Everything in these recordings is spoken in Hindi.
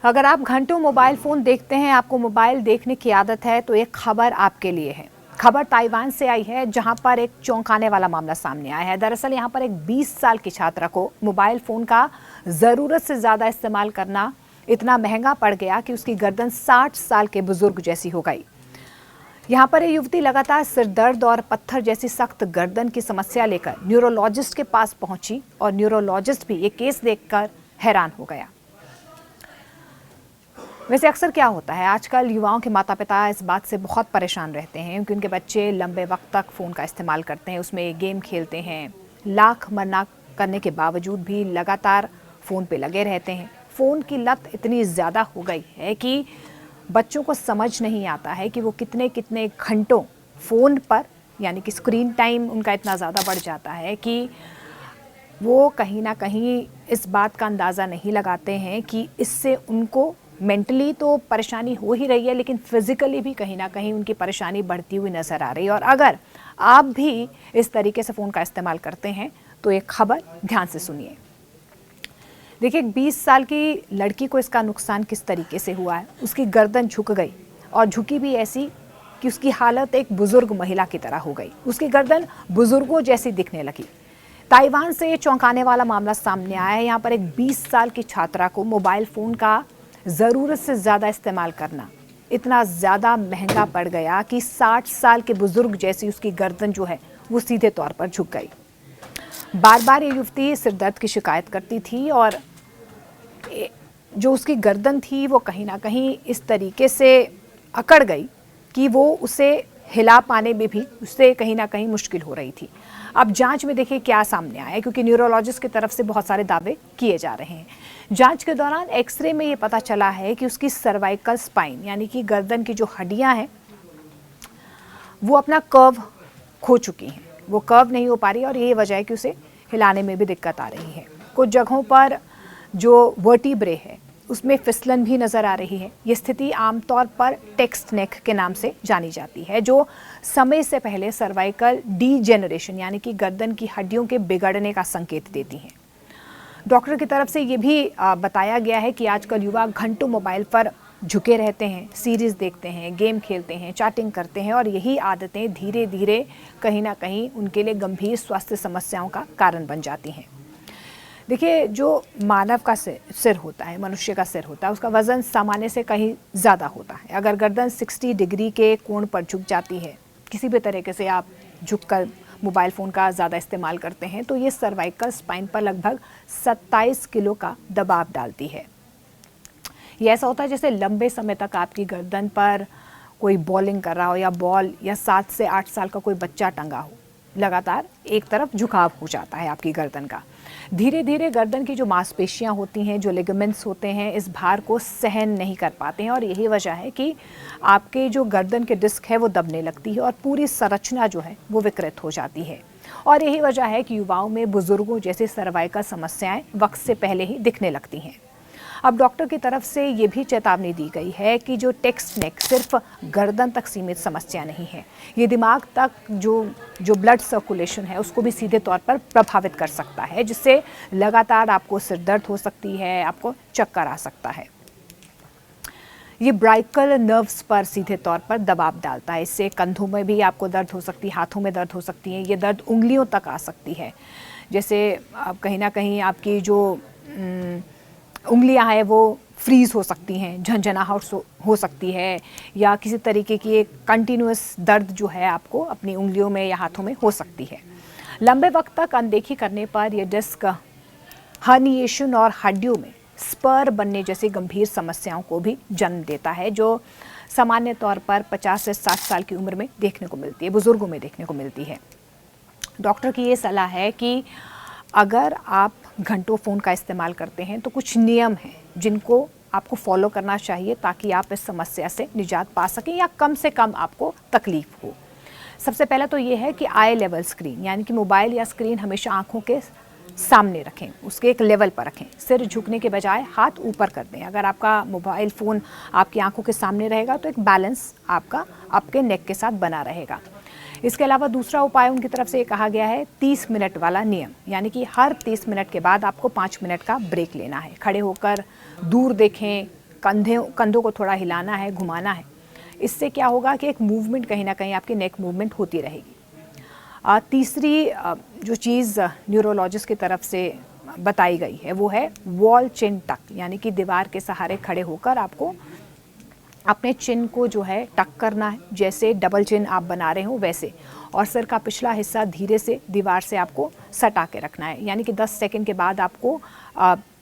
अगर आप घंटों मोबाइल फ़ोन देखते हैं, आपको मोबाइल देखने की आदत है, तो एक खबर आपके लिए है। खबर ताइवान से आई है, जहां पर एक चौंकाने वाला मामला सामने आया है। दरअसल यहां पर एक 20 साल की छात्रा को मोबाइल फ़ोन का ज़रूरत से ज़्यादा इस्तेमाल करना इतना महंगा पड़ गया कि उसकी गर्दन 60 साल के बुजुर्ग जैसी हो गई। यहाँ पर ये युवती लगातार सिर दर्द और पत्थर जैसी सख्त गर्दन की समस्या लेकर न्यूरोलॉजिस्ट के पास पहुंची और न्यूरोलॉजिस्ट भी ये केस देखकर हैरान हो गया। वैसे अक्सर क्या होता है, आजकल युवाओं के माता पिता इस बात से बहुत परेशान रहते हैं क्योंकि उनके बच्चे लंबे वक्त तक फ़ोन का इस्तेमाल करते हैं, उसमें गेम खेलते हैं, लाख मना करने के बावजूद भी लगातार फ़ोन पे लगे रहते हैं। फ़ोन की लत इतनी ज़्यादा हो गई है कि बच्चों को समझ नहीं आता है कि वो कितने कितने घंटों फ़ोन पर, यानी कि स्क्रीन टाइम उनका इतना ज़्यादा बढ़ जाता है कि वो कहीं ना कहीं इस बात का अंदाज़ा नहीं लगाते हैं कि इससे उनको मेंटली तो परेशानी हो ही रही है, लेकिन फिजिकली भी कहीं ना कहीं उनकी परेशानी बढ़ती हुई नज़र आ रही है। और अगर आप भी इस तरीके से फ़ोन का इस्तेमाल करते हैं तो ये खबर ध्यान से सुनिए। देखिए, 20 साल की लड़की को इसका नुकसान किस तरीके से हुआ है। उसकी गर्दन झुक गई और झुकी भी ऐसी कि उसकी हालत एक बुजुर्ग महिला की तरह हो गई। उसकी गर्दन बुजुर्गों जैसी दिखने लगी। ताइवान से ये चौंकाने वाला मामला सामने आया है। यहाँ पर एक 20 साल की छात्रा को मोबाइल फ़ोन का ज़रूरत से ज़्यादा इस्तेमाल करना इतना ज़्यादा महंगा पड़ गया कि 60 साल के बुजुर्ग जैसी उसकी गर्दन जो है वो सीधे तौर पर झुक गई। बार बार ये युवती सिर दर्द की शिकायत करती थी और जो उसकी गर्दन थी वो कहीं ना कहीं इस तरीके से अकड़ गई कि वो उसे हिला पाने में भी उससे कहीं ना कहीं मुश्किल हो रही थी। अब जांच में देखिए क्या सामने आया है, क्योंकि न्यूरोलॉजिस्ट की तरफ से बहुत सारे दावे किए जा रहे हैं। जांच के दौरान एक्सरे में ये पता चला है कि उसकी सर्वाइकल स्पाइन, यानी कि गर्दन की जो हड्डियां हैं, वो अपना कर्व खो चुकी हैं। वो कर्व नहीं हो पा रही और ये वजह है कि उसे हिलाने में भी दिक्कत आ रही है। कुछ जगहों पर जो वर्टिब्रे है उसमें फिसलन भी नज़र आ रही है। ये स्थिति आमतौर पर टेक्स्ट नेक के नाम से जानी जाती है, जो समय से पहले सर्वाइकल डीजेनरेशन, यानी कि गर्दन की हड्डियों के बिगड़ने का संकेत देती हैं। डॉक्टर की तरफ से ये भी बताया गया है कि आजकल युवा घंटों मोबाइल पर झुके रहते हैं, सीरीज़ देखते हैं, गेम खेलते हैं, चैटिंग करते हैं और यही आदतें धीरे धीरे कहीं ना कहीं उनके लिए गंभीर स्वास्थ्य समस्याओं का कारण बन जाती हैं। देखिए, जो मानव का सिर होता है, मनुष्य का सिर होता है, उसका वज़न सामान्य से कहीं ज़्यादा होता है। अगर गर्दन 60 डिग्री के कोण पर झुक जाती है, किसी भी तरीके से आप झुककर मोबाइल फ़ोन का ज़्यादा इस्तेमाल करते हैं, तो ये सर्वाइकल स्पाइन पर लगभग 27 किलो का दबाव डालती है। ये ऐसा होता है जैसे लंबे समय तक आपकी गर्दन पर कोई बॉलिंग कर रहा हो, या बॉल, या 7 से 8 साल का कोई बच्चा टंगा हो। लगातार एक तरफ झुकाव हो जाता है आपकी गर्दन का। धीरे धीरे गर्दन की जो मांसपेशियां होती हैं, जो लिगामेंट्स होते हैं, इस भार को सहन नहीं कर पाते हैं और यही वजह है कि आपके जो गर्दन के डिस्क है वो दबने लगती है और पूरी संरचना जो है वो विकृत हो जाती है। और यही वजह है कि युवाओं में बुजुर्गों जैसी सर्वाइकल समस्याएं वक्त से पहले ही दिखने लगती हैं। अब डॉक्टर की तरफ से ये भी चेतावनी दी गई है कि जो टेक्स्ट नेक सिर्फ गर्दन तक सीमित समस्या नहीं है, ये दिमाग तक जो ब्लड सर्कुलेशन है उसको भी सीधे तौर पर प्रभावित कर सकता है, जिससे लगातार आपको सिर दर्द हो सकती है, आपको चक्कर आ सकता है। ये ब्राइकल नर्व्स पर सीधे तौर पर दबाव डालता है। इससे कंधों में भी आपको दर्द हो सकती है, हाथों में दर्द हो सकती है, ये दर्द उंगलियों तक आ सकती है। जैसे आप कहीं ना कहीं आपकी जो उंगलियां हैं वो फ्रीज हो सकती हैं, झंझनाहट हो सकती है, या किसी तरीके की एक कंटिन्यूअस दर्द जो है आपको अपनी उंगलियों में या हाथों में हो सकती है। लंबे वक्त तक अनदेखी करने पर यह डिस्क हर्निएशन और हड्डियों में स्पर बनने जैसी गंभीर समस्याओं को भी जन्म देता है, जो सामान्य तौर पर 50 से 60 साल की उम्र में देखने को मिलती है, बुजुर्गों में देखने को मिलती है। डॉक्टर की ये सलाह है कि अगर आप घंटों फ़ोन का इस्तेमाल करते हैं तो कुछ नियम हैं जिनको आपको फॉलो करना चाहिए ताकि आप इस समस्या से निजात पा सकें या कम से कम आपको तकलीफ हो। सबसे पहला तो ये है कि आई लेवल स्क्रीन, यानी कि मोबाइल या स्क्रीन हमेशा आंखों के सामने रखें, उसके एक लेवल पर रखें। सिर झुकने के बजाय हाथ ऊपर कर दें। अगर आपका मोबाइल फ़ोन आपकी आंखों के सामने रहेगा तो एक बैलेंस आपका आपके नेक के साथ बना रहेगा। इसके अलावा दूसरा उपाय उनकी तरफ से ये कहा गया है 30 मिनट वाला नियम, यानी कि हर 30 मिनट के बाद आपको 5 मिनट का ब्रेक लेना है। खड़े होकर दूर देखें, कंधों को थोड़ा हिलाना है, घुमाना है। इससे क्या होगा कि एक मूवमेंट कहीं ना कहीं आपकी नेक मूवमेंट होती रहेगी। तीसरी जो चीज़ न्यूरोलॉजिस्ट की तरफ से बताई गई है वो है वॉल चिन टक, यानी कि दीवार के सहारे खड़े होकर आपको अपने चिन को जो है टक करना है, जैसे डबल चिन आप बना रहे हो वैसे, और सर का पिछला हिस्सा धीरे से दीवार से आपको सटा के रखना है। यानी कि 10 सेकंड के बाद आपको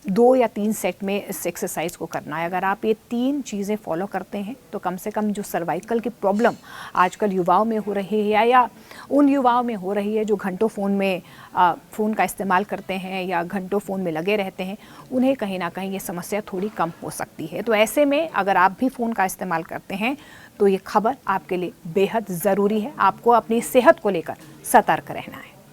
2 या 3 सेट में इस एक्सरसाइज को करना है। अगर आप ये 3 चीज़ें फॉलो करते हैं तो कम से कम जो सर्वाइकल की प्रॉब्लम आजकल युवाओं में हो रही है या उन युवाओं में हो रही है जो घंटों फ़ोन का इस्तेमाल करते हैं या घंटों फ़ोन में लगे रहते हैं, उन्हें कहीं ना कहीं ये समस्या थोड़ी कम हो सकती है। तो ऐसे में अगर आप भी फ़ोन का इस्तेमाल करते हैं तो ये खबर आपके लिए बेहद ज़रूरी है। आपको अपनी सेहत को लेकर सतर्क रहना है।